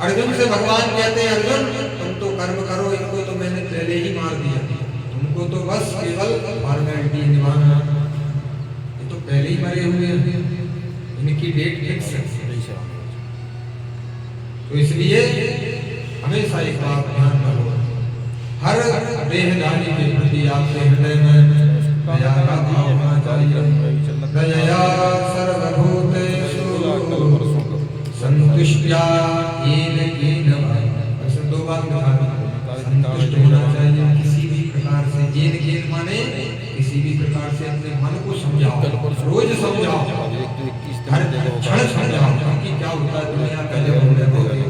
अर्जुन से भगवान कहते हैं, अर्जुन तुम तो कर्म करो, इनको तो मैंने पहले ही मार दिया, तुमको तो बस केवल फॉर्मेलिटी निभाना, ये तो पहले ही मरे हुए हैं, इनकी डेट फिक्स है। तो इसलिए हमेशा एक बात ध्यान रखो, हर देहधारी के प्रति आपके हृदय में दया का भाव होना चाहिए। दया सर्वभूतेषु संतुष्टया येन केनवा, ऐसे दो बात बता दी, संतुष्ट होना चाहिए किसी भी प्रकार से, येन केन माने किसी भी प्रकार से अपने मन को समझाओ, रोज समझाओ, हर क्षण समझाओ, क्योंकि क्या होता है दुनिया का जब हम होते हैं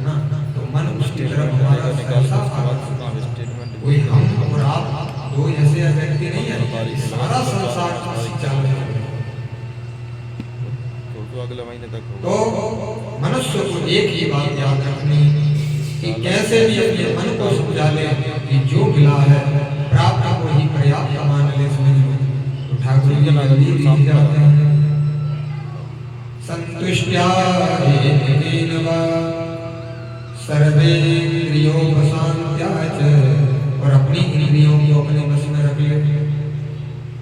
ना, तो मन उसकी तरफ हमारा कोई हम और आप दो ऐसे व्यक्ति नहीं है, सारा संसार चल रहा है। तो अगले महीने तक तो मनुष्य को एक ही बात याद रखनी कि कैसे भी अपने मन को समझा ले कि जो मिला है प्राप्त को ही पर्याप्त मान ले, समझ लो। तो ठाकुर जी जल्दी जाते हैं, संतुष्टया येन वा सर्वेन्द्रियोपशान्त्याच, और अपनी इंद्रियों को अपने वश में रख ले।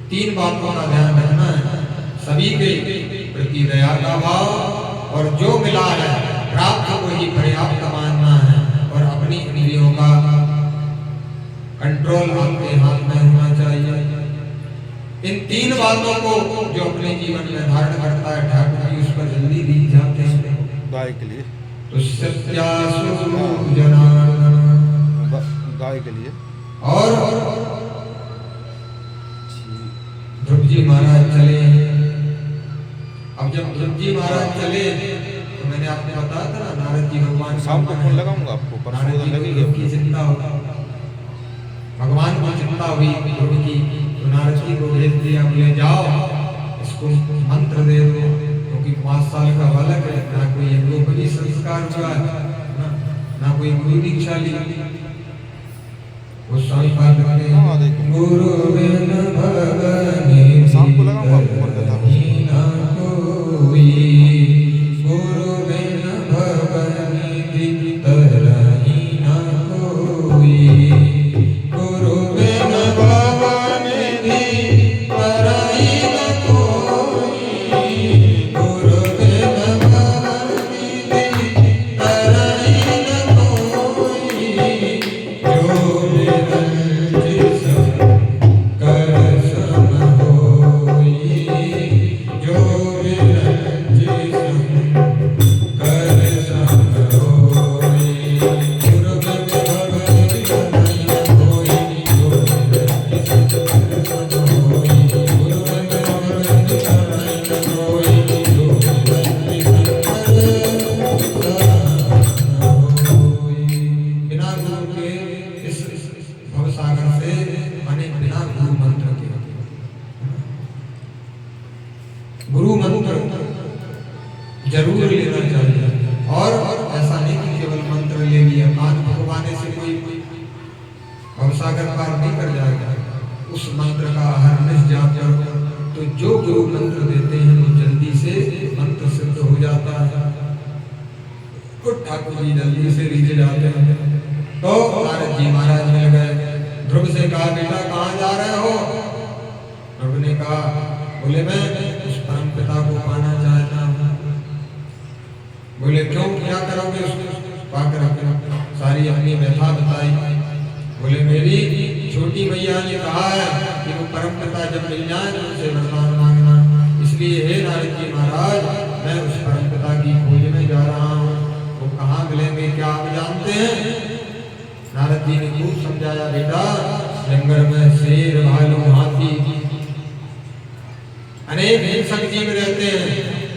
तीन बातों का ध्यान रखना है, सभी के प्रति दया का भाव, और जो मिला है प्राप्त को ही पर्याप्त मानना है, और अपनी इंद्रियों का कंट्रोल आपके हाथ में होना चाहिए। इन तीन बातों को जो अपने जीवन में धारण करता है, ठाकुर जी उस पर जल्दी रीझ जाते हैं। गाय के लिए तो सत्यासु जनार्दन, गाय के लिए। और ध्रुव जी महाराज चले। अब जब ध्रुव जी महाराज चले तो मैंने आपने बताया था ना, नारद जी भगवान शाम को फोन लगाऊंगा आपको, परसों लगेगी की चिंता हो, भगवान को चिंता हुई ध्रुव की, तो नारद जी को भेज दिया, बोले जाओ इसको मंत्र दे दो, क्योंकि 5 साल का बालक है, ना कोई यज्ञोपवीत संस्कार हुआ है, ना कोई गुरु दीक्षा ली। वो स्वामी पाद करते हैं, गुरु बिन भगवान शाम को लगाऊंगा आपको फोन कथा में। गुरु बिन भगवान तरही ना कोई, गुरु बिन भगवान तरही ना कोई, गुरु बिन भगवान तरही ना कोई, जो निरंजन कर सम होई, जो निरंजन कर सम होई, गुरु बिन भगवान तरही ना कोई, जो निरंजन कर सम होई, गुरु बिन भगवान तरही ना कोई, जो निरंजन कर सम होई। बिना गुरु के इस भवसागर से, माने बिना गुरु मंत्र के, गुरु मंत्र जरूर लेना चाहिए। और ऐसा नहीं कि केवल मंत्र ले लिया, कान भगवाने से कोई भवसागर पार नहीं कर जाएगा, उस मंत्र का हरनिश जाप करो, तो जो गुरु मंत्र देते हैं वो जल्दी से मंत्र सिद्ध हो जाता है। और ठाकुर जी जल्दी से रीझ जाते हैं। तो नारद जी महाराज मिल गए, ध्रुव से कहा, बेटा कहाँ जा रहे हो? ध्रुव ने कहा, बोले मैं उस परम पिता को पाना चाहता हूँ। बोले क्यों, क्या करोगे उसको पाकर? सारी अपनी व्यथा बताई। बोले मेरी छोटी मैया ने कहा है कि वो परम पिता जब मिल जाए तो उनसे वरदान मांगना, इसलिए हे नारद जी महाराज मैं उस परम पिता की खोज में जा रहा हूँ। वो कहाँ मिलेंगे क्या आप जानते हैं? नारद जी ने खूब समझाया, बेटा जंगल में शेर, भालू, हाथी, अनेक हिंसक जीव रहते हैं,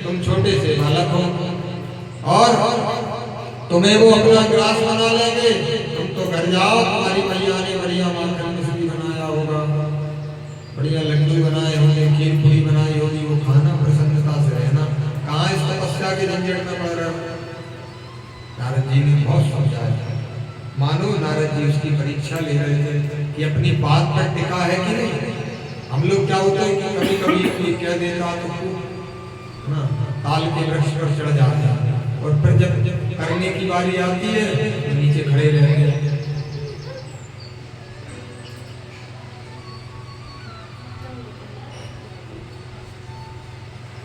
तुम छोटे से बालक हो और तुम्हें वो अपना ग्रास बना लेंगे। तुम तो घर जाओ, तुम्हारी मैया ने बढ़िया माखन मिश्री बनाया होगा, बढ़िया लड्डू बनाए होंगे, खीर पूरी बनाई होगी, वो खाना प्रसन्नता से रहना। कहाँ इस तपस्या के झंझट में पड़ रहे हो? नारद जी ने बहुत समझाया। मानो नारद जी उसकी परीक्षा ले रहे थे कि अपनी बात पर टिका है कि नहीं। हम लोग क्या होता है कि कभी कभी कोई कह देता तो ना ताल के वृक्ष पर चढ़ जाता है, और फिर जब करने की बारी आती है तो नीचे खड़े रहते हैं।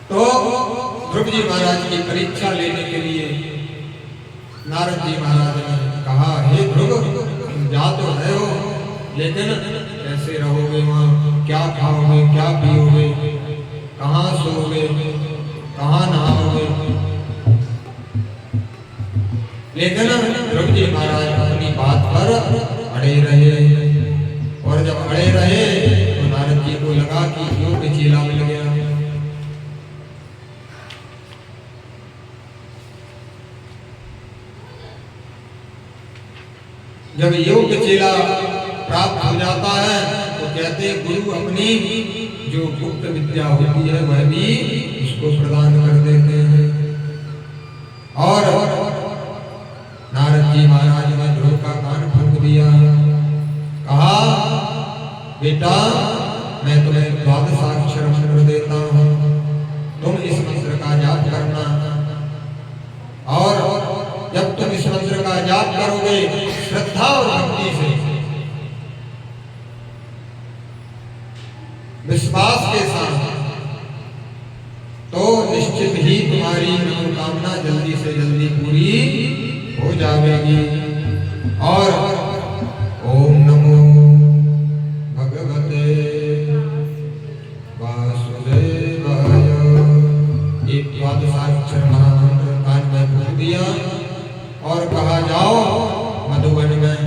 तो ध्रुव जी महाराज की परीक्षा लेने के लिए नारद जी महाराज ने कहा, हे ध्रुव, तुम जा तो रहे हो, लेकिन कैसे रहोगे वहाँ? क्या खाओगे, क्या पियोगे, कहाँ सोओगे, कहाँ नहाओगे? लेकिन ध्रुव जी महाराज अपनी बात पर अड़े रहे, और जब अड़े रहे तो नारद जी को लगा कि योग्य चेला मिल गया। जब योग्य चेला प्राप्त हो जाता है तो कहते गुरु अपनी जो गुप्त विद्या होती है वह भी उसको प्रदान कर देते हैं। और नारद जी महाराज ने ध्रुव का कान फूंक दिया, कहा, बेटा, मैं तुम्हें द्वादशाक्षर मंत्र देता हूँ, तुम इस मंत्र का जाप करना, और जब तुम इस मंत्र का जाप करोगे श्रद्धा और भक्ति से, विश्वास के साथ, तो निश्चित ही तुम्हारी मनोकामना जल्दी से जल्दी पूरी हो जाएगी। और ओम नमो भगवते वासुदेवाय, एक द्वादशाक्षर महामंत्र कान में फूंक दिया और कहा, जाओ मधुबन में,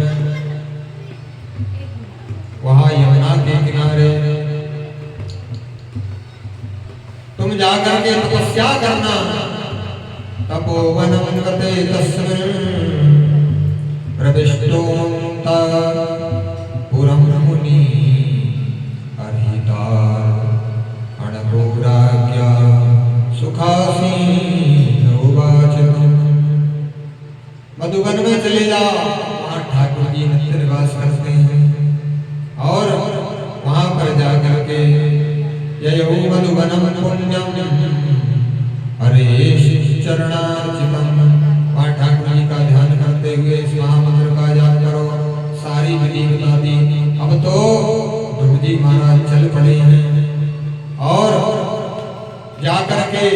वहां यमुना के किनारे तुम जाकर के तपस्या करना। तपोवनं गते तस्मिन् प्रविष्टोऽन्ता पुरं मुनि अर्हिता अणपुराज्ञा सुखासीन उवाच। मधुबन में चले जाओ, वहाँ ठाकुर जी नित्य निवास करते हैं, और वहां पर जाकर के ययो मधुबनम पुण्यम हरेश चरणार्चितम, वहाँ ठाकुर जी का ध्यान करते हुए इस महामंत्र का जाप करो। सारी विधि बता दी। अब तो ध्रुव जी महाराज चल पड़े हैं, और जाकर के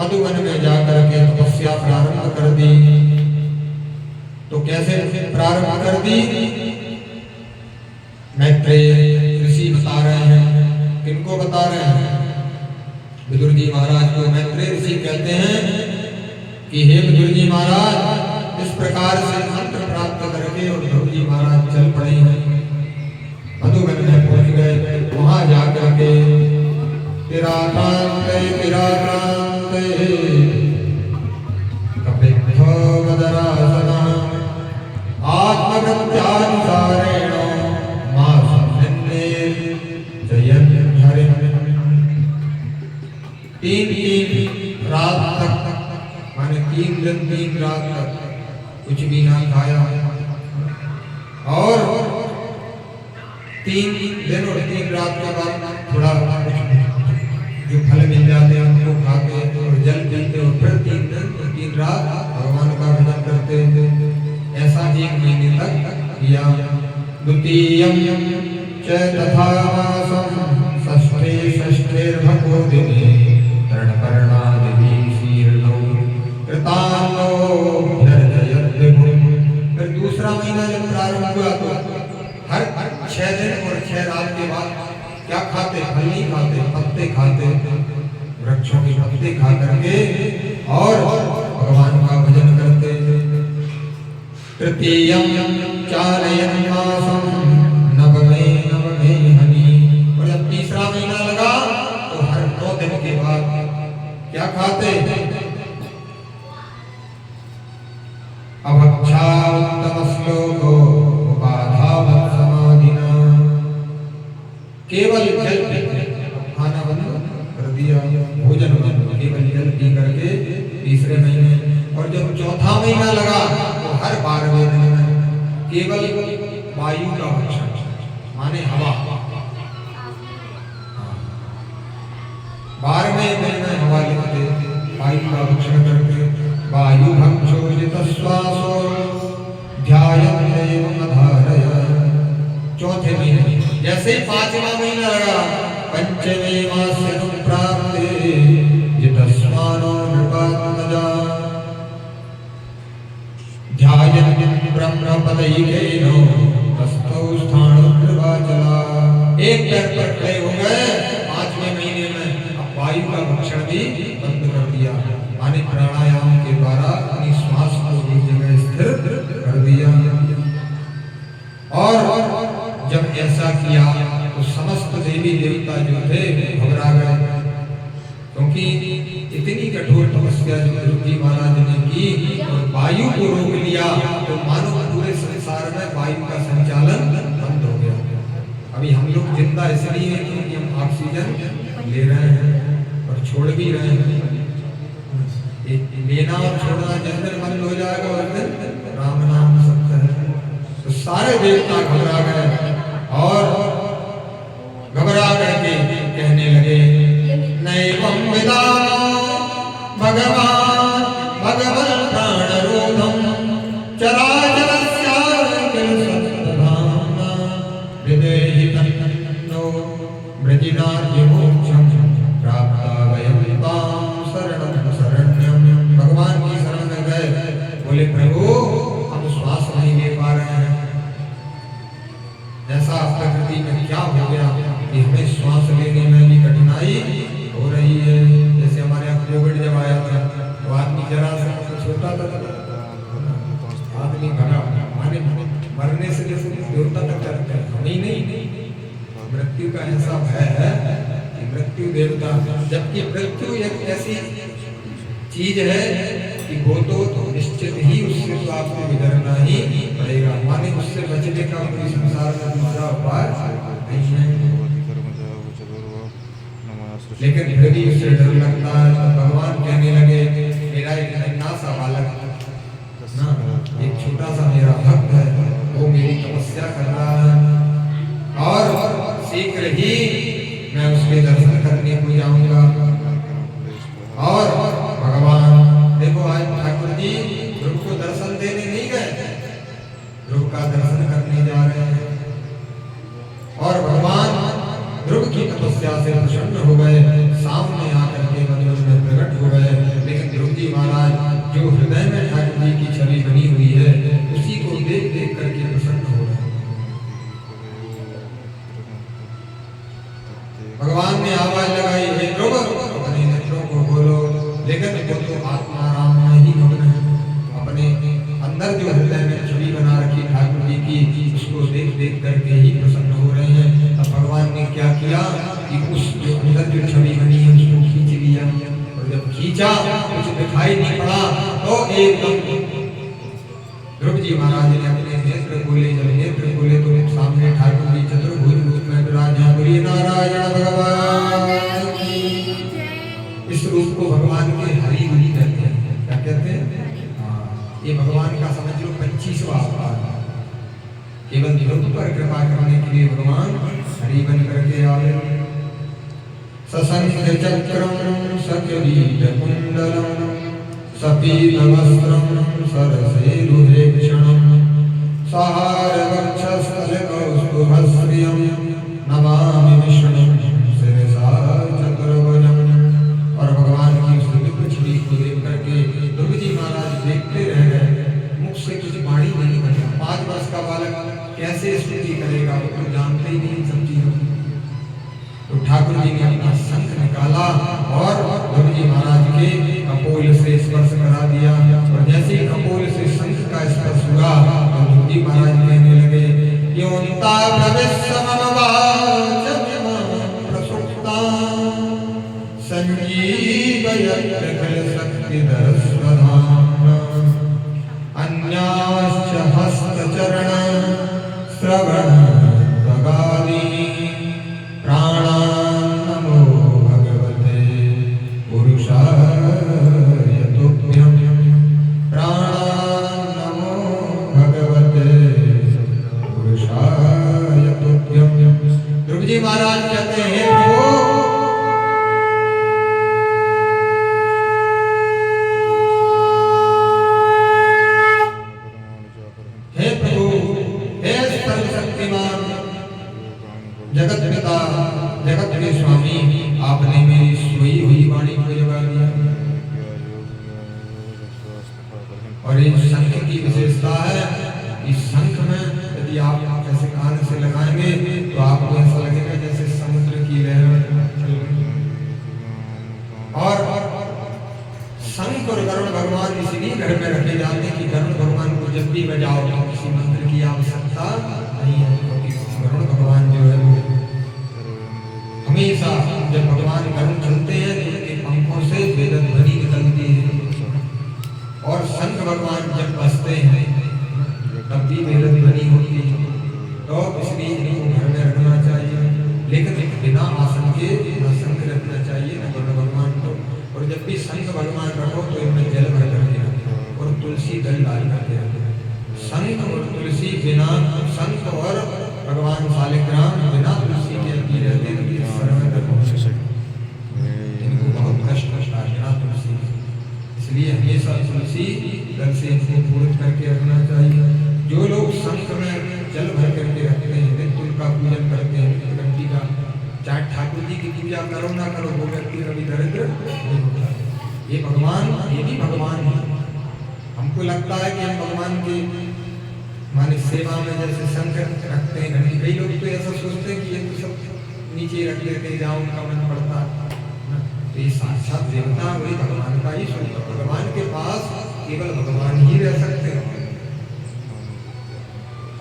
मधुबन में जाकर के तपस्या प्रारंभ कर दी। तो कैसे प्रारंभ कर दी? मैत्रेय ऋषि बता रहे हैं। किनको बता रहे हैं? विदुर जी महाराज को मैत्रेय ऋषि कहते हैं कि हे विदुर जी महाराज, इस प्रकार से मंत्र प्राप्त करके और ध्रुव जी महाराज चल पड़े हैं, मधुबन में पहुंच गए। वहां जाकर के तेरा कांते कपित्थो वदरासना आत्मगत्यानुसारेण मासन्ने जयन् हरिम्। 3 रात तक, माने 3 दिन 3 रात तक कुछ भी ना खाया, और 3 दिन और 3 रात के बाद थोड़ा जो फल मिल जाते हैं उनको खाते और जल पीते, और फिर 3 दिन और 3 रात भगवान का भजन करते। ऐसा 1 महीने तक किया। द्वितीयं च तथा मासं षष्ठे षष्ठेर्भगो दिने तरणपर्णादिभिः शीर्णौ कृतान्नो ह्यर्जयत् विभुम्। फिर दूसरा महीना जब प्रारंभ हुआ तो हर 6 दिन और 6 रात के बाद क्या खाते? फल नहीं खाते, पत्ते खाते, वृक्षों के पत्ते खा करके और भगवान का भजन करते। तृतीयं चारयन् मासं नवमे हनि। और जब तीसरा महीना लगा तो हर 9 दिन के बाद क्या खाते? अभक्षात्तमश्लोको उपाधावत् समाधिना। केवल जल पीते, खाना बंद कर दिया, भोजन बंद, केवल जल पी करके तीसरे महीने। और जब चौथा महीना लगा तो हर 12वें दिन में केवल वायु का भक्षण, माने हवा। 12वें दिन में हवा लेते, वायु का भक्षण करके वायुभक्षोजितश्वासो ध्यायन्तेवमधारय। चौथे महीने जैसे ही 5वां महीना लगा, पंचमे मासे प्राप्ते जितस्मानो नृपात्मजा ध्यायन् ब्रह्मपदैकेनो तस्थौ स्थाणो नृपाचला। एक पैर पर खड़े हो गए 5वें महीने में, अब वायु का भक्षण भी बंद कर दिया, माने प्राणायाम के द्वारा अपनी श्वास को एक जगह स्थिर कर दिया। और जब ऐसा किया तो समस्त देवी देवता जो थे घबरा गए, क्योंकि इतनी कठोर तपस्या जो ध्रुव जी महाराज ने की और वायु को रोक लिया, तो मानो पूरे संसार में वायु का संचालन बंद हो गया। अभी हम लोग जिंदा इसलिए हैं क्योंकि हम ऑक्सीजन ले रहे हैं और छोड़ भी रहे हैं। लेना और छोड़ना जिस दिन बंद हो जाएगा उस दिन राम नाम सत्य है। तो सारे देवता घबरा गए और घबरा करके कहने लगे, नैवं विदामो भगवान् भगवन् प्राणरोधं चराचरस्याखिल सत्तधाम्ना विदेहि तन्नो मृजिनाद्यमोक्षं प्राप्ता वयं तां शरणं शरण्यं। भगवान की शरण में गए, बोले प्रभु हम श्वास नहीं ले पा रहे हैं, ऐसा प्रकृति में क्या हो गया कि हमें श्वास लेने में भी कठिनाई हो रही है। जैसे हमारे यहाँ कोविड जब आया था तो आदमी जरा सा छोटा था, आदमी भगा, माने मरने से जैसे देवता तक करते हैं, हम ही नहीं। मृत्यु का ऐसा भय है कि मृत्यु देवता, जबकि मृत्यु एक ऐसी चीज है कि वो तो निश्चित ही उससे तो आपको गुजरना ही पड़ेगा, माने उससे बचने का कोई संसार में दूसरा उपाय नहीं है। लेकिन फिर भी उससे डर लगता है। तो भगवान कहने लगे, मेरा एक नन्हा सा बालक ना, एक छोटा सा मेरा भक्त है, वो मेरी तपस्या कर रहा है और शीघ्र ही मैं उसके दर्शन करने को जाऊंगा। और भगवान देखो आज ठाकुर जी ध्रुव को दर्शन देने नहीं गए, ध्रुव का दर्शन करने जा रहे हैं। और भगवान ध्रुव की तपस्या से प्रसन्न हो गए, सामने आकर के वनवन में प्रकट हो गए। लेकिन ध्रुव जी महाराज जो हृदय में ठाकुर जी की छवि बनी हुई है, उसी को देख देख करके प्रसन्न हो रहे। भगवान ने आवाज लगाई, हे ध्रुव अपने नेत्रों को खोलो। लेकिन वो तो आत्माराम में ही मग्न है, अपने अंदर जो हृदय में छवि बना रखी ठाकुर जी की, उसको देख देख करके ही प्रसन्न हो रहे हैं। तब भगवान ने क्या किया कि उस जो अंदर जो छवि बनी है उसको खींच लिया, और जब खींचा कुछ दिखाई नहीं पड़ा तो एकदम ध्रुव जी महाराज ने अपने नेत्र खोले। जब नेत्र खोले तो सामने ठाकुर जी चतुर्भुज रूप में विराजमान। बोलिए नारायण भगवान। इस रूप को भगवान के हरि हरि कहते हैं। क्या कहते हैं? ये भगवान का समझ लो 25वां अवतार। केवल ध्रुव पर कृपा करने के लिए भगवान हरि बन करके आवे। सशंख चक्रम सकिरीटकुंडलम सपीतवस्त्रम सरसेरुहेक्षणम सहार वक्षस्थल कौस्तुभश्रियम नमामि विष्णुं शिरसा चतुर्भुजम्। और भगवान की उस दिव्य छवि को देख करके ध्रुव जी महाराज देखते रह गए, मुख से कुछ वाणी नहीं बनी। 5 वर्ष का बालक कैसे स्तुति करेगा, वो तो जानते ही नहीं सब चीजों। तो ठाकुर जी ने अपना शंख निकाला और ध्रुव जी महाराज के कपोल से स्पर्श करा दिया। और जैसे ही कपोल से शंख का स्पर्श हुआ तो ध्रुव जी महाराज कहने लगे, योन्ता प्रसुप्ता संजीवयत् खल शक्तिधरस्वधाम्ना अन्याश्च हस्तचरण श्रवण तगादि प्राणान्नमो भगवते पुरुषाय तुभ्यं। प्राणान्नमो भगवते पुरुषाय तुभ्यं। ध्रुव जी महाराज कहते हैं स्वामी आपने मेरी सोई हुई वाणी को जगा दिया। और इस शंख की विशेषता है, इस शंख में यदि आप ऐसे कान से लगाएंगे तो आपको ऐसा लगेगा जैसे समुद्र की लहरें चल रही। और शंख और गरुड़ भगवान इसलिए घर में रखे जाते हैं कि गरुड़ भगवान को जब भी बजाओ तो किसी मंत्र की आवश्यकता नहीं है, क्योंकि गरुड़ भगवान जो है वो हमेशा जब भगवान गरुड़ चलते हैं तो उनके पंखों से वेद ध्वनि निकलती है। और शंख भगवान जब बजते हैं तब भी वेद ध्वनि होती है। तो इसलिए इनको घर में रखना चाहिए, लेकिन बिना आसन के न शंख रखना चाहिए न गरुड़ भगवान को। और जब भी शंख भगवान रखो तो इनमें जल भर करके रखो और तुलसी दल डाल करके रखो। शंख और तुलसी बिना, शंख और भगवान शालिग्राम बिना तुलसी के पी रहते हैं, इनको बहुत कष्ट आता है बिना तुलसी। इसलिए हमेशा तुलसी दल से इनको पूर्ण करके रखना चाहिए। जो लोग शंख में जल भर करके रखते हैं, नित्य उनका पूजन करते हैं, घंटी का, चाहे ठाकुर जी की पूजा करो ना करो, वो व्यक्ति कभी दरिद्र नहीं होता। ये भगवान, ये भी भगवान है। हमको लगता है कि हम भगवान के माने सेवा में जैसे शंख रखते हैं, घंटी, कई लोग तो ऐसा सोचते हैं कि ये तो सब नीचे रख लेते जाओ, उनका मन पड़ता। तो ये साक्षात देवता वही भगवान का ही स्वरूप। भगवान के पास केवल भगवान ही रह सकते हैं।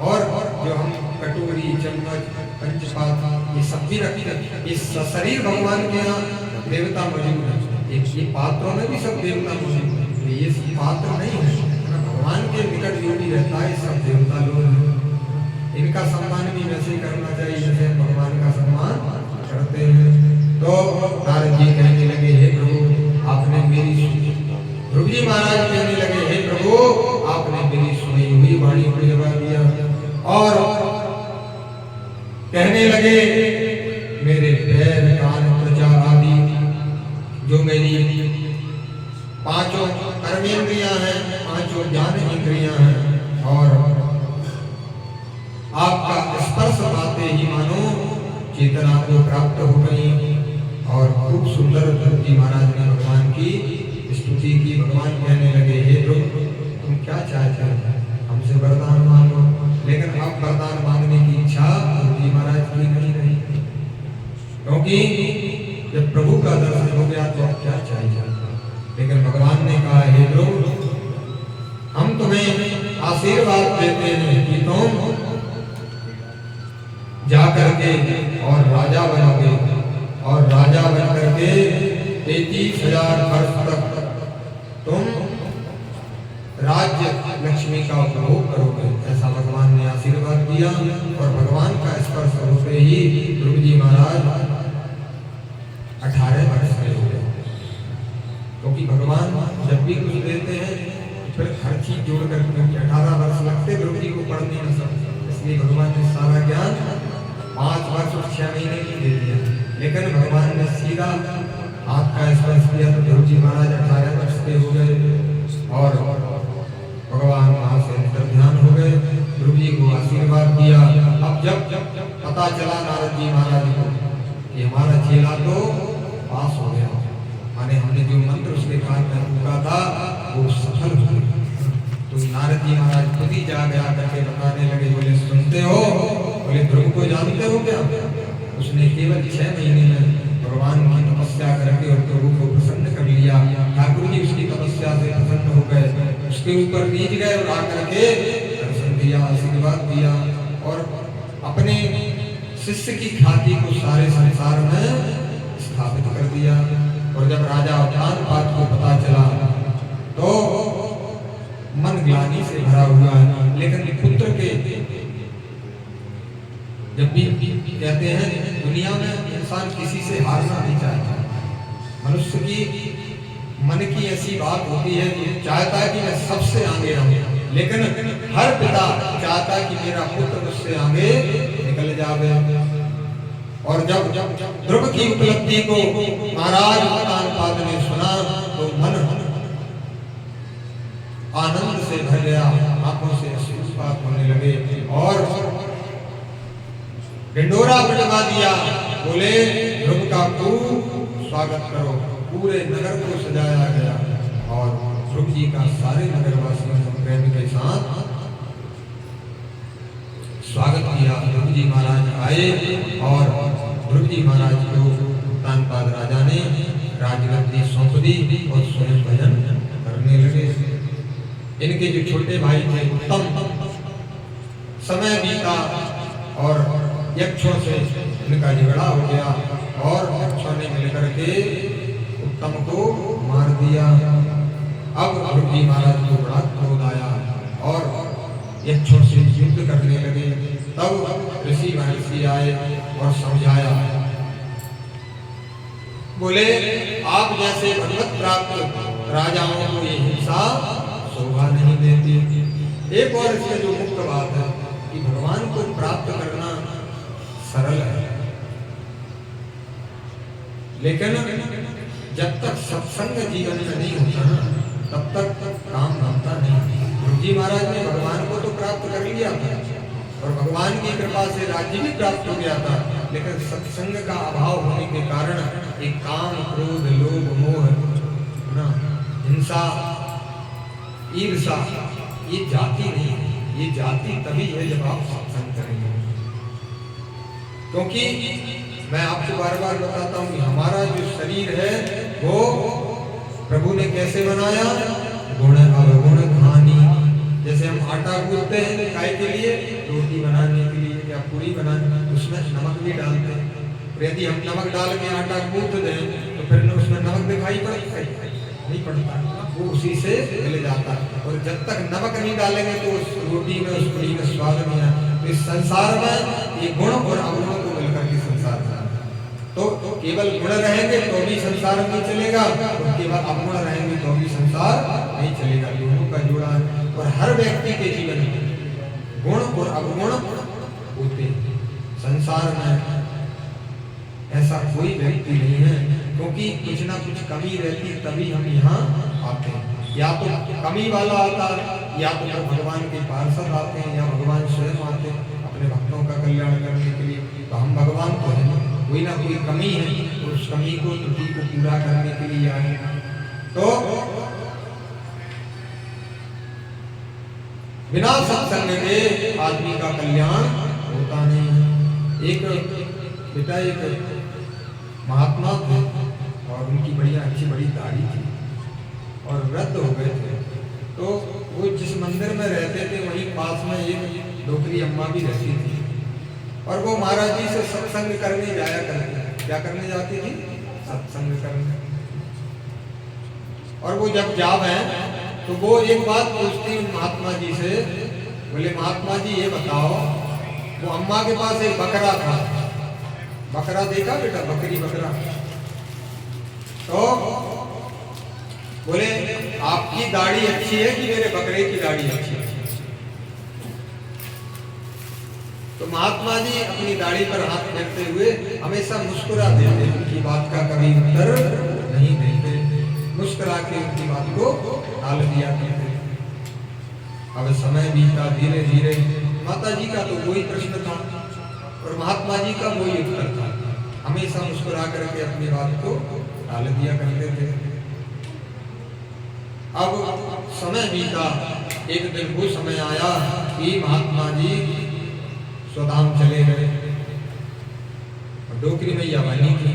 और जो हम कटोरी, चम्मच, पंचपात ये सब भी रखते हैं, ये शरीर भगवान के यहाँ देवता मौजूद है। ये पात्रों में भी सब देवता मौजूद है, ये पात्र नहीं है। भगवान के निकट जो भी रहता है सब देवता लोग हैं। इनका सम्मान भी वैसे ही करना चाहिए जैसे भगवान का सम्मान करते हैं। तो नारद जी कहने लगे, हे प्रभु आपने मेरी, ध्रुव जी महाराज कहने लगे, हे प्रभु आपने मेरी सुनी हुई वाणी को जगा दिया। और कहने लगे, मेरे पैर, कान, त्वचा आदि जो मेरी पांचों कर्मेंद्रियां हैं, पांचों ज्ञान इंद्रियां हैं, और आपका स्पर्श पाते ही मानो चेतना को प्राप्त हो गई। और खूब सुंदर ध्रुव जी महाराज ने भगवान की स्तुति की। भगवान कहने लगे, हे ध्रुव तुम क्या चाहते हो, हमसे वरदान मांगो। लेकिन अब वरदान मांगने की इच्छा ध्रुव जी महाराज की नहीं रही, क्योंकि जब प्रभु का दर्शन हो गया तो अब क्या चाहिए। लेकिन भगवान ने कहा, हे ध्रुव हम तुम्हें आशीर्वाद देते हैं कि तुम जाकर के और राजा बनोगे, और राजा बन करके 33,000 वर्ष तक तुम राज्य लक्ष्मी का उपभोग करोगे। ऐसा भगवान ने आशीर्वाद दिया। और भगवान का स्पर्श होते ही ध्रुव जी महाराज 18 वर्ष के हो गए, क्योंकि भगवान जब भी कुछ देते हैं फिर हर चीज जोड़ कर, क्योंकि 18 वर्ष लगते ध्रुव जी को पढ़ने में सब, इसलिए भगवान ने सारा ज्ञान 5 वर्ष और 6 महीने की दे दिया। लेकिन भगवान ने सीधा हाथ का स्पर्श किया तो ध्रुव जी महाराज 18 वर्ष के हो गए। और भगवान वहां से अंतर्ध्यान हो गए, ध्रुव जी को आशीर्वाद दिया। अब जब पता चला नारद जी महाराज को कि हमारा चेला तो पास हो गया, माने हमने जो मंत्र उसके कान में फूंका था वो सफल हो गया, तो नारद जी महाराज खुद ही जा गया करके बताने लगे। बोले सुनते हो, बोले ध्रुव को जानते हो क्या? उसने केवल 6 महीने में भगवान की तपस्या करके और प्रभु को प्रसन्न कर लिया। ठाकुर जी उसकी तपस्या से प्रसन्न हो गए, उसके ऊपर नीच गए और आकर के दर्शन दिया, आशीर्वाद दिया, और अपने शिष्य की ख्याति को सारे संसार में स्थापित कर दिया। और जब राजा उत्तानपाद को पता चला तो मन ग्लानि से भरा हुआ है, लेकिन पुत्र के जब भी कहते हैं दुनिया में इंसान किसी से हारना नहीं चाहता, मनुष्य की मन की ऐसी बात होती है कि चाहता है कि मैं सबसे आगे रहूं, लेकिन हर पिता चाहता है कि मेरा पुत्र मुझसे आगे निकल जावे। और जब ध्रुव की उपलब्धि को महाराज उत्तानपाद ने सुना तो मन आनंद से भर गया, आंखों से अश्रुपात होने लगे और ढिंढोरा बजवा दिया। बोले ध्रुव का खूब स्वागत करो। पूरे नगर को सजाया गया और ध्रुव जी का सारे नगरवासियों ने प्रेम के साथ स्वागत किया। ध्रुव जी महाराज आए और ध्रुव जी महाराज को तानपाद राजा ने राजगद्दी सौंप दी और स्वयं भजन करने लगे। इनके जो छोटे भाई थे उत्तम, समय बीता और यक्षों से इनका झगड़ा हो गया और यक्षों ने मिलकर के उत्तम को मार दिया। अब ध्रुव जी महाराज को बड़ा क्रोध आया और यक्षों से युद्ध करने लगे। तब ऋषि महर्षि आए और समझाया, बोले आप जैसे भगवत प्राप्त राजाओं को ये हिंसा शोभा नहीं देती। एक और इसमें जो मुख्य बात है कि भगवान को प्राप्त करना सरल है, लेकिन जब तक सत्संग जीवन में नहीं होता ना तब तक काम बनता नहीं। ध्रुव जी महाराज ने भगवान को तो प्राप्त कर लिया था और भगवान की कृपा से राज्य भी प्राप्त हो गया था, लेकिन सत्संग का अभाव होने के कारण एक काम, क्रोध, लोभ, मोह, ना हिंसा, ईर्षा ये जाति नहीं है। ये जाति तभी है जब आप सत्संग करेंगे। क्योंकि मैं आपको बार बार बताता हूँ कि हमारा जो शरीर है वो प्रभु ने कैसे बनाया, गुण अवगुण खानी। जैसे हम आटा गूंथते हैं काय के लिए, रोटी बनाने के लिए या पूरी बनाने, उसमें नमक भी डालते हैं। यदि हम नमक डाल के आटा गूंथ दें तो फिर उसमें नमक दिखाई पड़ता है? नहीं पड़ता, वो उसी से मिल जाता है। और जब तक नमक नहीं डालेंगे तो उस रोटी में, उस पूरी में स्वाद नहीं है। तो इस संसार में ये गुण और अवगुणों को मिलकर के संसार है। तो केवल गुण रहेंगे तो भी संसार नहीं चलेगा और केवल अवगुण रहेंगे तो भी संसार नहीं चलेगा। दोनों का जोड़ा है। और हर व्यक्ति के जीवन में गुण और अवगुण होते हैं। संसार में ऐसा कोई व्यक्ति नहीं है, क्योंकि कुछ ना कुछ कमी रहती तभी हम यहाँ आते हैं। या तो कमी वाला आता, या तो फिर भगवान के पार्षद आते हैं, या भगवान स्वयं आते हैं अपने भक्तों का कल्याण करने के लिए। तो हम भगवान तो है कोई ना कोई कमी है, तो उस कमी को, त्रुटि को पूरा करने के लिए आए। तो बिना सत्संग के आदमी का कल्याण होता नहीं है। एक बेटा, एक महात्मा थे और उनकी बढ़िया अच्छी बड़ी दाढ़ी थी और वृद्ध हो गए थे। तो वो जिस मंदिर में रहते थे वहीं पास में एक डोकरी अम्मा भी रहती थी और वो महाराज जी से सत्संग करने जाया करते। क्या करने जाती थी? सत्संग करने। और वो जब जावे तो वो एक बात पूछती महात्मा जी से, बोले महात्मा जी ये बताओ, वो अम्मा के पास एक बकरा था। बकरा देखा बेटा, बकरी बकरा। तो बोले आपकी दाढ़ी अच्छी है कि मेरे बकरे की दाढ़ी अच्छी है? तो महात्मा जी अपनी दाढ़ी पर हाथ फेरते हुए हमेशा मुस्कुरा देते, उनकी बात का कभी उत्तर नहीं देते, मुस्कुरा के उनकी बात को टाल दिया करते। अब समय बीता, धीरे धीरे माता जी का तो वही प्रश्न था और महात्मा जी का वही उत्तर था। हमेशा मुस्कुरा करके अपनी बात को टाल दिया करते थे। अब समय बीता, एक दिन वो समय आया कि महात्मा जी स्वधाम चले गए। डोकरी मैया बनी थी।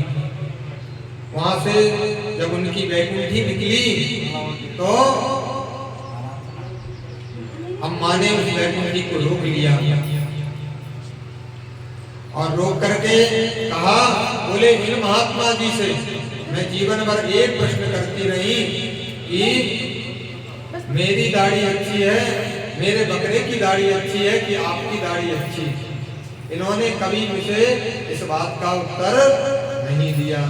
वहां से जब उनकी वैकुंठी निकली तो अम्मा ने उस वैकुंठी को रोक लिया और रोक करके कहा, बोले इन महात्मा जी से मैं जीवन भर एक प्रश्न करती रही कि मेरी दाढ़ी अच्छी है, मेरे बकरे की दाढ़ी अच्छी है कि आपकी दाढ़ी अच्छी है? इन्होंने कभी मुझे इस बात का उत्तर नहीं दिया।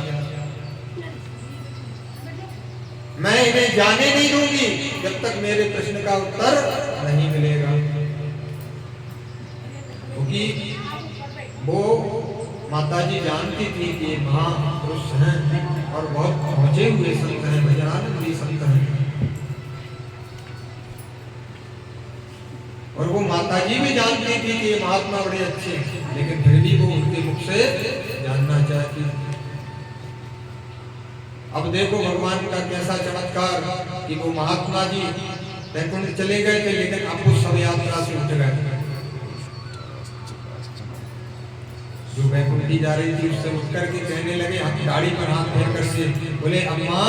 मैं इन्हें जाने नहीं दूंगी जब तक मेरे प्रश्न का उत्तर नहीं मिलेगा, क्योंकि वो माताजी जानती थी कि महापुरुष हैं और बहुत पहुंचे हुए संत हैं, भजनानंदी संत हैं। और वो माताजी भी जानती थी कि ये महात्मा बड़े अच्छे हैं, लेकिन फिर भी वो उनके मुख से जानना चाहती। अब देखो भगवान का कैसा चमत्कार कि वो महात्मा जी वैकुंठ चले गए थे, लेकिन अब वो सब यात्रा से उठ गए। जो वैकुंठी जा रही थी उससे उठ करके कहने लगे, हम गाड़ी पर हाथ फेर करके बोले, अम्मा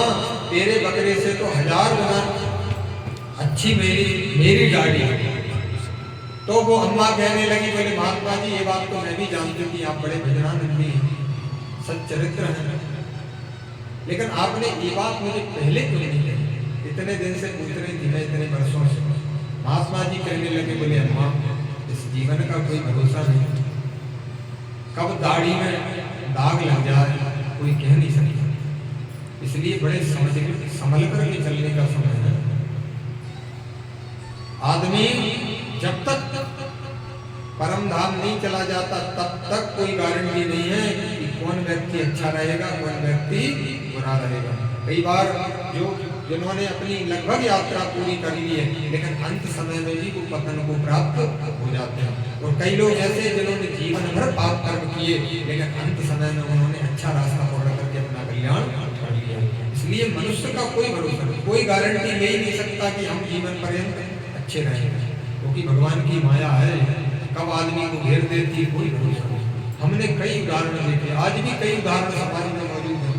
तेरे बकरे से तो 1000 गुना अच्छी मेरी गाड़ी है। तो वो अम्मा कहने लगी, बोले महात्मा जी ये बात तो मैं भी जानती हूँ कि आप बड़े भजनानंदी सच्चरित्र हैं, लेकिन आपने ये बात मुझे पहले क्यों नहीं कही? इतने दिन से पूछ रही थी मैं, इतने वर्षों से। महात्मा जी कहने लगे, बोले अम्मा इस जीवन का कोई भरोसा नहीं, कब दाढ़ी में दाग लग जाए कोई कह नहीं सकता, इसलिए बड़े संभल करके चलने का समय है। आदमी जब तक परम धाम नहीं चला जाता तब तक कोई गारंटी नहीं है कि कौन व्यक्ति अच्छा रहेगा, कौन व्यक्ति बुरा रहेगा। कई बार जिन्होंने अपनी लगभग यात्रा पूरी कर ली है, लेकिन अंत समय में भी वो पतन को प्राप्त हो जाते हैं। और कई लोग ऐसे जिन्होंने जीवन भर पाप कर्म किए, लेकिन अंत समय में उन्होंने अच्छा रास्ता पकड़ करके अपना कल्याण कर लिया। इसलिए मनुष्य का कोई भरोसा नहीं, कोई गारंटी ले ही नहीं सकता कि हम जीवन पर्यंत अच्छे रहेंगे, क्योंकि भगवान की माया है, कब आदमी को घेर देती कोई भरोसा नहीं। हमने कई उदाहरण देखे, आज भी कई उदाहरण समाज में मौजूद हैं,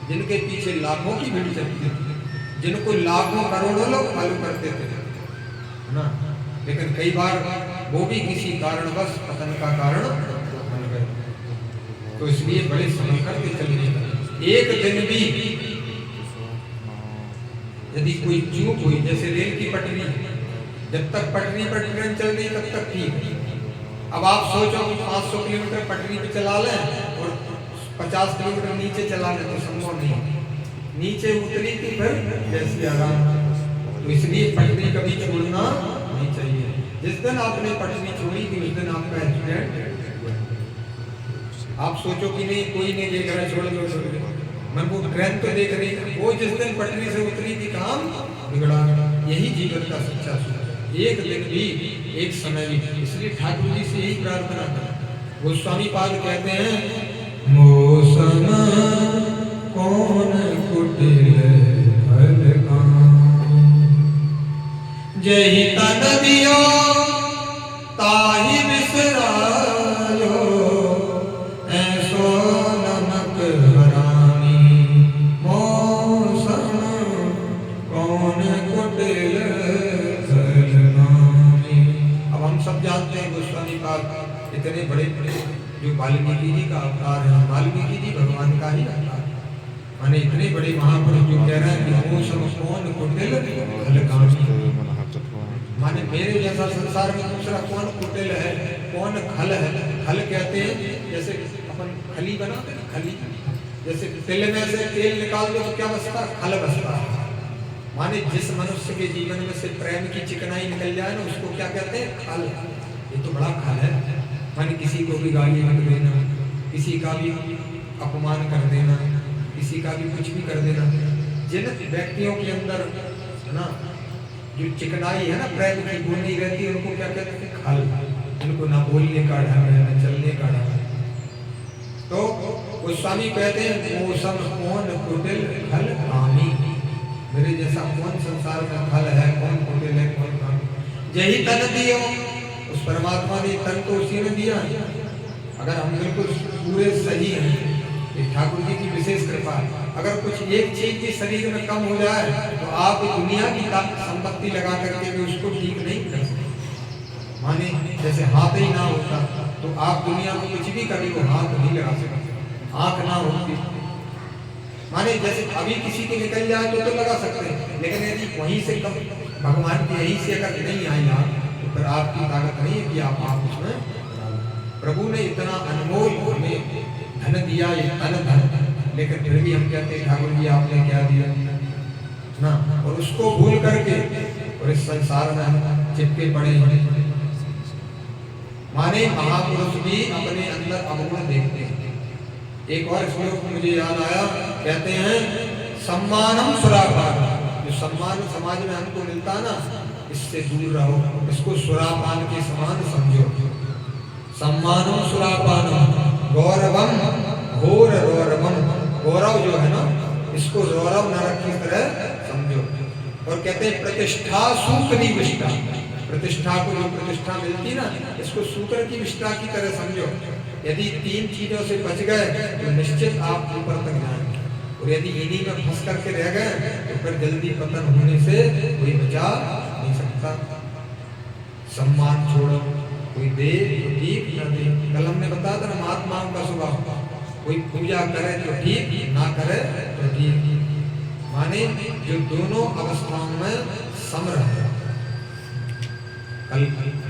जिनके पीछे लाखों की भीड़ चलती थी, जिनको लाखों करोड़ों लोग फॉलो करते थे, है ना, लेकिन कई बार वो भी किसी कारणवश पतन का कारण बन गए। तो इसलिए बड़े संभल करके चलने का। एक दिन भी यदि कोई चूक हुई, जैसे रेल की पटरी, जब तक पटरी पर ट्रेन चल रही तब तक ठीक। अब आप सोचो 500 किलोमीटर पटरी पे चला लें और 50 किलोमीटर नीचे चला लें तो संभव नहीं, नीचे उतरी थी फिर जैसे आराम। तो इसलिए पटरी कभी छोड़ना नहीं चाहिए। जिस दिन आपने पटरी छोड़ी थी उस दिन आपका एक्सीडेंट। आप सोचो कि नहीं कोई नहीं देख रहा, छोड़ दो, मैं वो ट्रेन तो देख रही थी, वो जिस दिन पटरी से उतरी थी काम बिगड़ा। यही जीवन का सच्चा सुख, एक दिन भी एक समय भी। इसलिए ठाकुर जी से यही प्रार्थना करें। गोस्वामी पाद कहते हैं, मौसम कौन कुटिल फल काम, जही तन दियो ताहि बिसरायो, ऐसो नमक हरामी, मौसम कौन कुटिल फल नामी। अब हम सब जानते हैं गोस्वामी पाद इतने बड़े बड़े जो वाल्मीकि जी का अवतार है, वाल्मीकि जी भगवान का ही अवतार, माने इतने बड़े महापुरुष जो कह रहे हैं कि वो सब कौन कुटिल फल कामी, माने मेरे जैसा संसार में दूसरा कौन कुटिल है, कौन खल है। खल कहते हैं जैसे अपन खली बनाते हैं, खली जैसे तिल में से तेल निकाल दो तो क्या बचता है, खल बचता है। माने जिस मनुष्य के जीवन में से प्रेम की चिकनाई निकल जाए ना उसको क्या कहते हैं, खल। ये तो बड़ा खल है। माने किसी को भी गाली मत देना, किसी का भी अपमान कर देना, किसी का भी कुछ भी कर देना। जिन व्यक्तियों के अंदर ना जो चिकनाई है ना प्रेम की वो नहीं रहती, उनको क्या कहते हैं, खल। उनको ना बोलने का ढंग है, ना चलने का ढंग है। तो गोस्वामी कहते हैं, मौसम कौन कुटिल खल कामी, मेरे जैसा कौन संसार में खल है, कौन कुटिल है, कौन कामी। यही तन दियो, उस परमात्मा ने तन तो उसी ने दिया। अगर हम बिल्कुल पूरे सही हैं, ये ठाकुर जी की विशेष कृपा है। अगर कुछ एक चीज भी शरीर में कम हो जाए तो आप दुनिया की संपत्ति लगा करके भी उसको ठीक नहीं कर सकते। माने जैसे हाथ ही ना होता तो आप दुनिया में कुछ भी कर लो, हाथ नहीं लगा सकते, आंख ना होती। माने जैसे अभी किसी के निकल जाए तो लगा सकते हैं, लेकिन यदि वहीं से कम भगवान की यहीं से अगर नहीं आई आप तो फिर आपकी ताकत नहीं है कि आप उसमें। प्रभु ने इतना अनमोल हमें धन दिया, ये धन, लेकिन फिर भी हम कहते हैं ठाकुर जी आपने क्या दिया ना, और उसको भूल करके और इस संसार में हम चिपके पड़े हैं। माने महापुरुष भी अपने अंदर अवगुण देखते हैं। एक और श्लोक मुझे याद आया, कहते हैं सम्मानम सुरापान, जो सम्मान समाज में हमको मिलता है ना इससे दूर रहो, इसको सुरापान के समान समझो। सम्मानम सुरापान गौरवम घोर गौरवम, गौरव जो है ना इसको रौरव नरक की तरह समझो। और कहते हैं प्रतिष्ठा सूकरी विष्ठा, प्रतिष्ठा को जो प्रतिष्ठा मिलती ना, इसको सूकर की विष्ठा की तरह समझो। यदि 3 चीजों से बच गए तो निश्चित आप ऊपर तक जाएंगे, और यदि इन्हीं में फंस करके रह गए तो फिर जल्दी पतन होने से कोई बचा नहीं सकता। सम्मान छोड़ो, कोई दे तो ठीक, न दे। कल हमने बताया था ना महात्माओं का स्वभाव, कोई पूजा करे तो ठीक, ना करे तो ठीक, माने जो दोनों अवस्थाओं में सम रहे। कल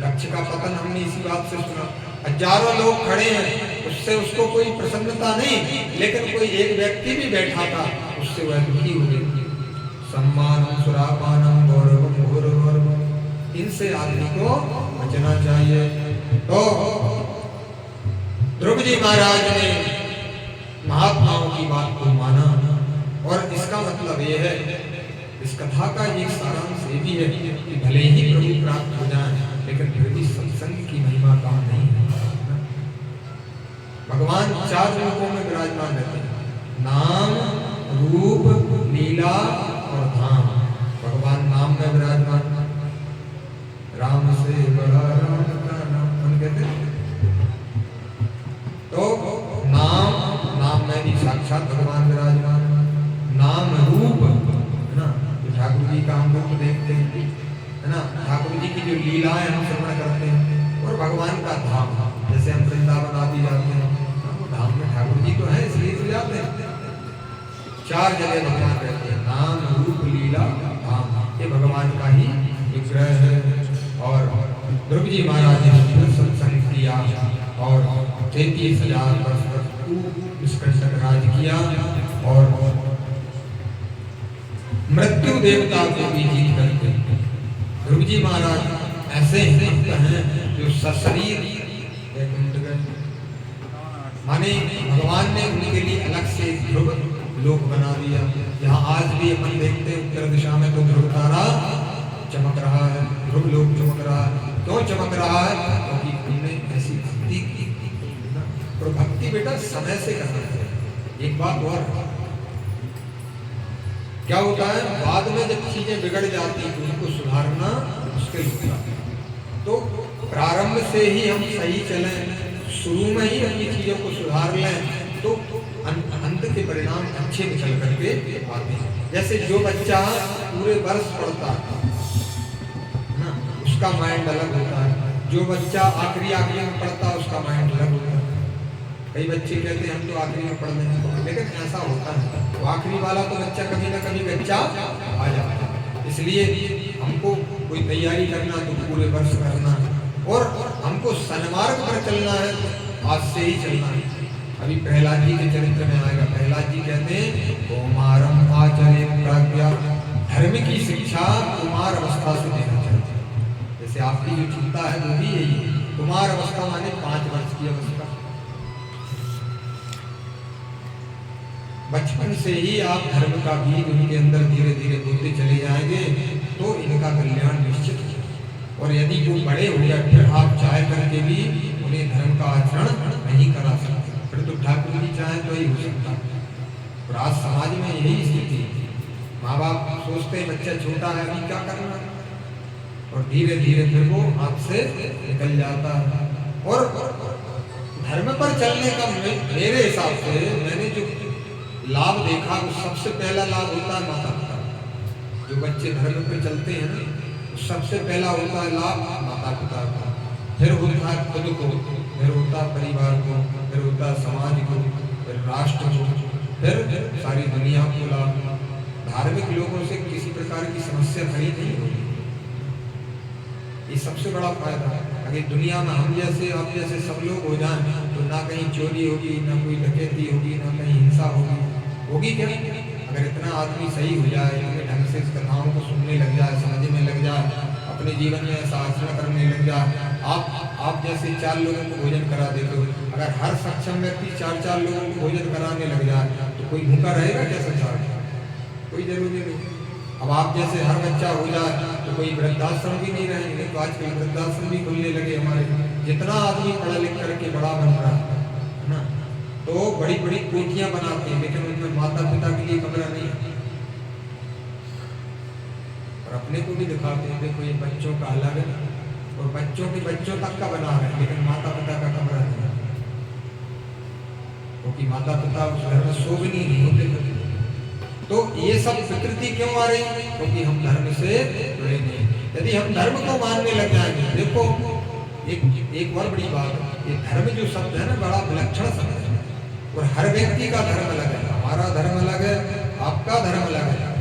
लक्ष्य का पतन हमने इसी बात से सुना, हजारों लोग खड़े हैं, उससे उसको कोई प्रसन्नता नहीं, लेकिन कोई एक व्यक्ति भी बैठा था, उससे वह दुखी हो गई। सम्मान सुरापानम गौरवम घोरवम, इनसे आदमी को बचना चाहिए। तो ध्रुव जी महाराज ने महात्माओं की बात को माना, और इसका मतलब यह है, इस कथा का एक सारांश ये भी है कि भले ही प्रभु प्राप्त हो जाए, लेकिन फिर भी सत्संग की महिमा कम नहीं है। भगवान 4 रूपों में विराजमान रहते हैं, नाम, रूप, लीला और धाम। भगवान नाम में विराजमान, राम से बड़ा राम का नाम कहते हैं। तो नाम में भी साक्षात भगवान विराजमान, नाम रूप है ना, तो ठाकुर जी का हम लोग देखते हैं, है ना, ठाकुर जी की जो लीलाएं हम श्रवण करते हैं, और भगवान का धाम, जैसे हम वृंदावन आदि जाते हैं, धाम में ठाकुर जी तो है, इसलिए तो जाते हैं। 4 जगह भगवान रहते हैं, नाम रूप लीला धाम, ये भगवान का ही विग्रह है। और ध्रुव जी महाराज ने सत्संग किया और 33,000 वर्ष तक विस्कर्षण राज किया, और मृत्यु देवता को भी जीत करके ध्रुव जी महाराज ऐसे भक्त हैं जो सशरीर माने भगवान ने उनके लिए अलग से ध्रुव लोक बना दिया। यहाँ आज भी अपन देखते हैं उत्तर दिशा में तो ध्रुव तारा चमक रहा है, ध्रुव लोक चमक रहा है। क्यों चमक रहा है? क्योंकि हमने ऐसी भक्ति की। और भक्ति बेटा समय से करना चाहिए। एक बात और, क्या होता है बाद में जब चीजें बिगड़ जाती हैं तो उनको सुधारना मुश्किल होता है। तो प्रारंभ से ही हम सही चलें, शुरू में ही अपनी चीजों को सुधार लें, तो अंत के परिणाम अच्छे निकल करके आते हैं। जैसे जो बच्चा पूरे वर्ष पढ़ता है ना, उसका माइंड अलग होता है। जो बच्चा आखिरी में पढ़ता है उसका माइंड अलग होता है। कई बच्चे कहते हैं हम तो आखिरी में पढ़ लेंगे, लेकिन ऐसा होता है तो आखिरी वाला तो बच्चा कभी ना कभी कच्चा आ जाता है। इसलिए हमको कोई तैयारी करना तो पूरे वर्ष करना, और हमको सन्मार्ग पर चलना है तो आज से ही चलना है। अभी प्रहलाद जी के चरित्र में आएगा। प्रहलाद जी कहते हैं कुमारम आचरे प्राज्ञा, धर्म की शिक्षा कुमार अवस्था से देना चाहिए। जैसे आपकी जो चिंता है वो भी यही है। कुमार अवस्था माने 5 वर्ष की अवस्था। बचपन से ही आप धर्म का बीज उनके अंदर धीरे धीरे बोलते चले जाएंगे तो इनका कल्याण निश्चित है। और यदि वो बड़े हो जाए फिर आप चाहे करके भी उन्हें धर्म का आचरण नहीं करा सकते, फिर तो ठाकुर जी चाहे तो ही हो सकता। और आज समाज में यही स्थिति है। माँ बाप सोचते हैं बच्चा छोटा है अभी क्या करना, और धीरे धीरे फिर वो हाथ से निकल जाता है। और धर्म पर चलने का मेरे हिसाब से मैंने जो लाभ देखा वो सबसे पहला लाभ होता है माता पिता। जो बच्चे धर्म पे चलते हैं ना, सबसे पहला होता है लाभ माता पिता का, फिर होता है खुद को, फिर होता है परिवार को, फिर होता है समाज को, फिर राष्ट्र को, फिर सारी दुनिया को लाभ। धार्मिक लोगों से किसी प्रकार की समस्या खड़ी नहीं होगी, ये सबसे बड़ा फायदा है। अगर दुनिया में हम जैसे आप जैसे सब लोग हो जाएं तो ना कहीं चोरी होगी, ना कोई डकैती होगी, ना कहीं हिंसा होगी क्या? अगर इतना आदमी सही हो जाए, ढंग से इस कथाओं को सुनने लग जाए, समझने लग जाए, अपने जीवन में ऐसा आचरण करने लग जाए। आप जैसे 4 लोगों को भोजन करा देते हो, अगर हर सक्षम व्यक्ति 4 लोगों को भोजन कराने लग जाए तो कोई भूखा रहेगा क्या संसार में? कोई जरूरी नहीं। अब आप जैसे हर बच्चा हो जाए तो कोई वृद्धाश्रम भी नहीं रहेंगे। तो आजकल वृद्धाश्रम भी खुलने लगे हमारे। जितना आदमी पढ़ा लिख करके बड़ा बन रहा है ना, तो बड़ी बड़ी कोठियां बनाते हैं, लेकिन उनमें माता पिता के लिए कमरा नहीं अपने को भी दिखाते हैं, देखो ये बच्चों का अलग है, और बच्चों के बच्चों तक का बना रहे हैं, लेकिन माता पिता का कमरा नहीं, क्योंकि माता पिता उस घर में शोभनीय नहीं होते। तो ये सब विकृति क्यों आ रही है? क्योंकि हम धर्म से जुड़े नहीं। यदि हम धर्म को मानने लग जाएंगे, देखो एक और बड़ी बात, ये धर्म जो शब्द है ना, बड़ा विलक्षण शब्द है, और हर व्यक्ति का धर्म अलग है। हमारा धर्म अलग है, आपका धर्म अलग है,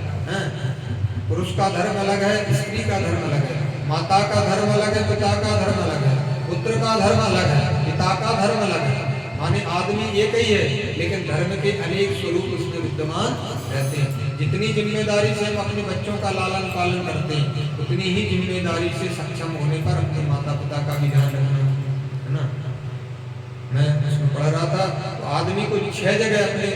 पुरुष का धर्म अलग है, स्त्री का धर्म अलग है, माता का धर्म अलग है, पिता का धर्म अलग है, पुत्र का धर्म अलग है, पिता का धर्म अलग है। माने आदमी एक ही है, लेकिन धर्म के अनेक स्वरूप उसमें विद्यमान रहते हैं। जितनी जिम्मेदारी से हम अपने बच्चों का लालन पालन करते हैं, उतनी ही जिम्मेदारी से सक्षम होने पर अपने माता पिता का भी ध्यान रखना है ना। मैं उसमें पढ़ रहा था, तो आदमी को 6 जगह अपने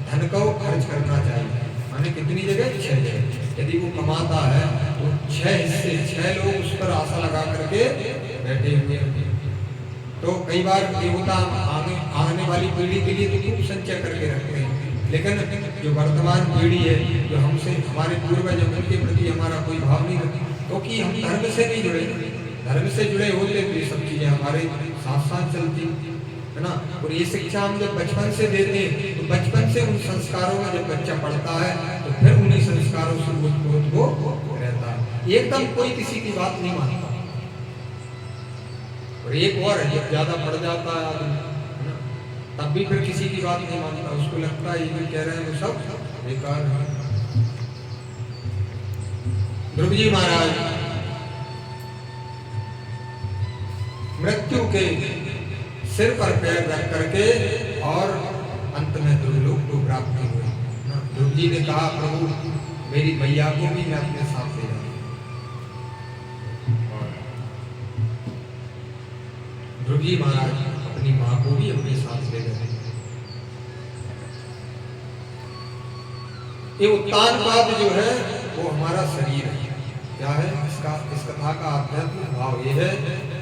धन को खर्च करना चाहिए। माने कितनी जगह? 6 जगह। यदि वो कमाता है तो 6 हिस्से, 6 लोग उस पर आशा लगा करके बैठे हुए हैं। तो कई बार ये होता, आने वाली पीढ़ी के लिए तो खूब संचय करके रखते हैं, लेकिन जो वर्तमान पीढ़ी है, जो हमसे हमारे पूर्वज हैं, उनके प्रति हमारा कोई भाव नहीं रखता, क्योंकि हम धर्म से नहीं जुड़े। धर्म से जुड़े होते तो ये सब चीजें हमारे साथ साथ चलती है ना। और ये शिक्षा हम जब बचपन से देते हैं, तो बचपन से उन संस्कारों में जब बच्चा पढ़ता है, तो फिर उन्हीं संस्कारों से वो रहता है। एकदम कोई किसी की बात नहीं मानता। और एक और है, जब ज्यादा पढ़ जाता है आदमी, है ना, तब भी फिर किसी की बात नहीं मानता, उसको लगता है ये जो कह रहे हैं वो सब बेकार है। ध्रुव जी महाराज मृत्यु के सिर पर पैर रख करके और अंत में ध्रुवलोक को प्राप्त हुए। ध्रुव जी ने कहा, प्रभु मेरी मैया को भी मैं अपने साथ ले जाऊं। ध्रुव जी महाराज अपनी माँ को भी अपने साथ ले गए। ये उत्तानपाद जो है वो हमारा शरीर है। क्या है इसका? इस कथा का आध्यात्मिक भाव ये है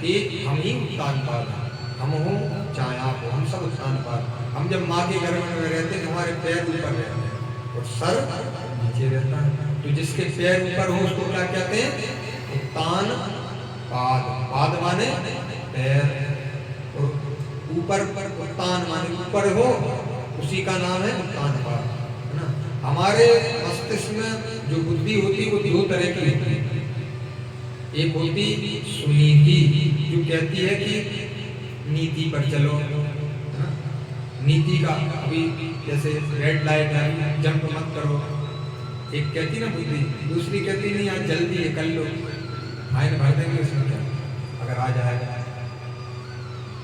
कि हम ही उत्तानपाद हैं। हम हो चाहे आप हो, हम सब उत्तानपाद। हम जब माँ के गर्भ में रहते हैं, हमारे पैर ऊपर रहते हैं और सर नीचे रहता है। तो जिसके पैर ऊपर हो उसको क्या कहते हैं? उत्तानपाद। पाद माने पैर, और ऊपर उत्तान माने ऊपर हो, उसी का नाम है उत्तानपाद, है ना। हमारे मस्तिष्क में जो बुद्धि होती है वो 2 तरह की होती है। एक होती सुनीति, जो कहती है कि नीति पर चलो, नीति का, अभी जैसे रेड लाइट है, जंप मत करो। एक कहती ना बुद्धि, दूसरी कहती नहीं आज जल्दी है, कर लो, आयन भर देंगे उसमें क्या, अगर आ जाएगा।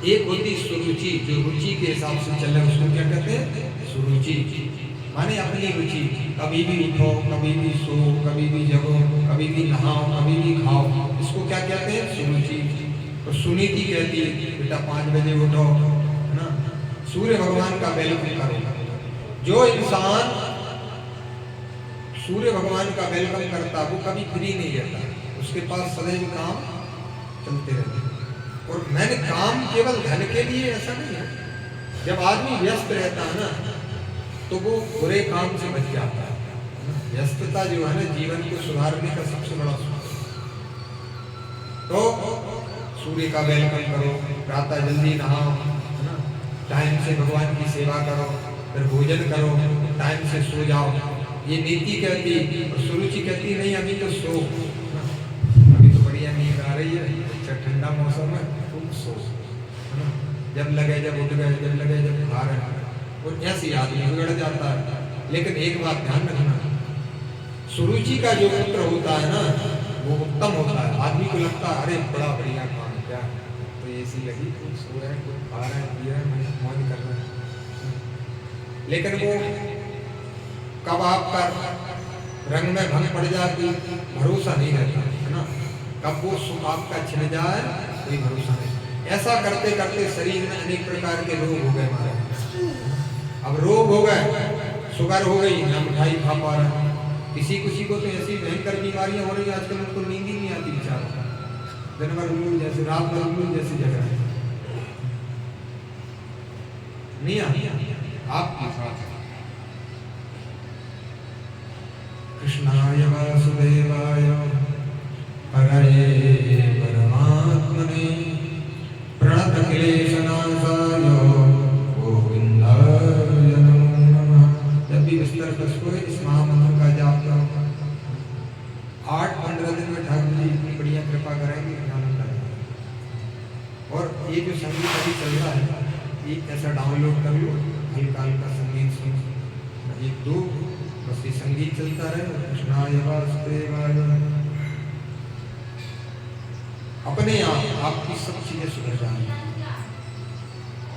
एक होती सुरुचि, जो रुचि के हिसाब से चल रहा है, उसको क्या कहते हैं? सुरुचि माने अपनी रुचि। कभी भी उठो, कभी भी सो, कभी भी जगो, कभी भी नहाओ, कभी भी खाओ, इसको क्या कहते हैं? सुरुचि। तो सुनीति कहती है बेटा 5 बजे उठो, है ना, सूर्य भगवान का वेलकम करो। जो इंसान सूर्य भगवान का वेलकम करता वो कभी फ्री नहीं रहता, उसके पास सदैव काम चलते रहते। और मैंने काम केवल धन के लिए ऐसा नहीं है। जब आदमी व्यस्त रहता है ना, तो वो बुरे काम से बच जाता है। व्यस्तता जो है ना, जीवन को सुधारने का सबसे बड़ा सूत्र। तो सूर्य का वेलकम करो, प्रातः जल्दी नहाओ, है ना, टाइम से भगवान की सेवा करो, फिर भोजन करो, टाइम से सो जाओ। ये नीति कहती, और सुरुचि कहती नहीं अभी तो सो, अभी तो बढ़िया नींद आ रही है, अच्छा ठंडा मौसम है, तुम सो, है ना, जब लगे जब उठ गए, जब लगे जब खा रहे। और ऐसी आदमी बिगड़ जाता है। लेकिन एक बात ध्यान रखना, सुरुचि का जो पुत्र होता है ना, वो उत्तम होता है। आदमी को लगता है अरे बड़ा बढ़िया काम क्या, तो एसी लगी, कोई सो रहे हैं, कोई खा रहे हैं, पी रहे हैं, मौज कर रहे हैं। लेकिन वो कब आपका रंग में भंग पड़ जाती, भरोसा नहीं रहता, है ना, कब वो सुख आपका छिन जाए, कोई भरोसा नहीं। ऐसा करते करते शरीर में अनेक प्रकार के रोग हो गए हमारे। अब रोग हो गए, शुगर हो गई, ना मिठाई खा पा रहे। किसी किसी को तो ऐसी भयंकर बीमारियां हो रही है आजकल, उनको नींद ही नहीं आती बेचारा, दिन भर उल्लू जैसे, रात भर उल्लू जैसी जगह नहीं आती आपके साथ। कृष्णाय वासुदेवाय हरये परमात्मने प्रणतक्लेशनाशाय गोविन्दाय नमो नमः। जब भी बिस्तर पर सोए इस महामंत्र का जाप करो। 8-15 दिन में ठाकुर जी इतनी बढ़िया कृपा करेंगे, आनंद आएगा। और ये जो संगीत अभी चल रहा है, ये ऐसा डाउनलोड कर लो, हल्का हल्का संगीत सुनो, 1-2 बस ये संगीत चलता रहे। कृष्णाय वासुदेवाय, अपने आप आपकी सब चीजें सुधर जाएंगी।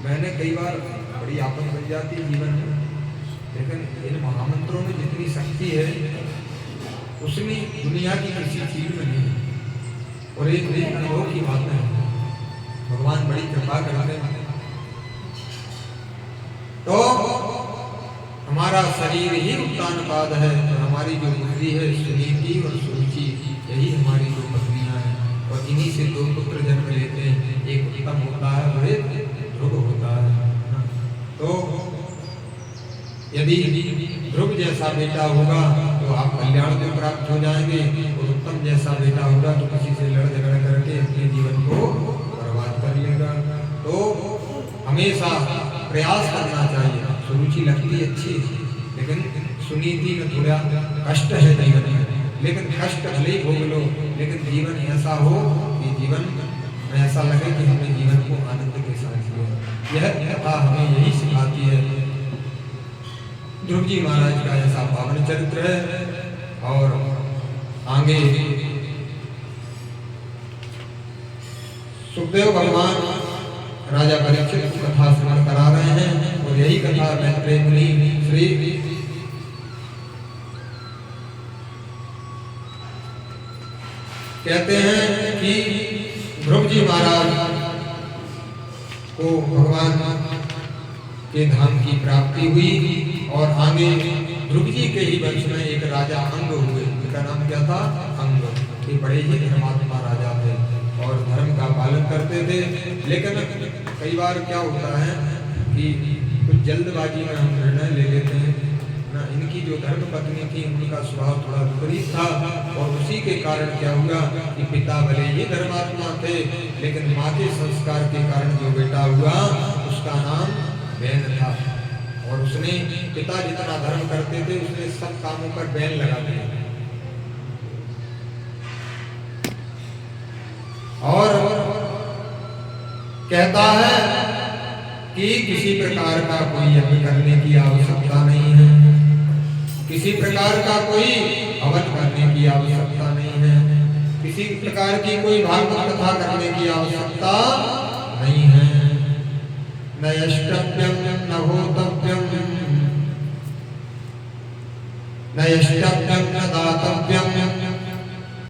मैंने कई बार बड़ी आपद बन जाती है जीवन में, लेकिन इन महामंत्रों में जितनी शक्ति है उसमें दुनिया की किसी चीज में नहीं है। और एक अनुभव की बात है, भगवान बड़ी कृपा करते हैं। तो हमारा शरीर ही उत्तानपाद है और हमारी जो बुद्धि है सुनीति और सुरुचि, यही हमारी दो पत्नियां हैं। और इन्हीं से 2 पुत्र जन्म लेते हैं, एक उत्तम होता है और एक ध्रुव होता है। तो यदि ध्रुव जैसा बेटा होगा तो आप कल्याण को प्राप्त हो जाएंगे, और उत्तम जैसा बेटा होगा तो किसी से लड़ झगड़ करके अपने जीवन को बर्बाद कर लेगा। तो हमेशा प्रयास करना चाहिए। सुरुचि लगती अच्छी, लेकिन सुनीति में थोड़ा कष्ट है जीवन में, लेकिन कष्ट भले ही भोग लो, लेकिन जीवन ऐसा हो कि जीवन में ऐसा लगे कि हमने जीवन को आनंद के साथ जिया। यह कथा हमें यही सिखाती है। ध्रुव जी महाराज का ऐसा पावन चरित्र है। और आगे सुखदेव भगवान राजा परीक्षित को कथा श्रवण करा रहे हैं, और यही कथा मैत्रेय मुनि श्री कहते हैं कि ध्रुव जी महाराज को भगवान के धाम की प्राप्ति हुई। और आगे ध्रुव जी के ही वंश में एक राजा अंग हुए, उनका नाम क्या था? अंग। ये बड़े ही धर्मात्मा राजा थे और धर्म का पालन करते थे। लेकिन कई बार क्या होता है कि कुछ जल्दबाजी में हम निर्णय ले लेते हैं ना। इनकी जो धर्म पत्नी थी उनका स्वभाव थोड़ा विपरीत था, और उसी के कारण क्या हुआ कि पिता भले ही धर्मात्मा थे, लेकिन माँ के संस्कार के कारण जो बेटा हुआ उसका नाम बैन था। और उसने पिता जितना धर्म करते थे उसने सब कामों पर बैन लगा दिया। और कहता है कि किसी प्रकार का कोई यज्ञ करने की आवश्यकता नहीं है, किसी प्रकार का कोई हवन करने की आवश्यकता नहीं है, किसी प्रकार की कोई भागवत कथा करने की आवश्यकता नहीं है। न यष्टव्यम न होतव्यम न यष्टव्यम न दातव्यम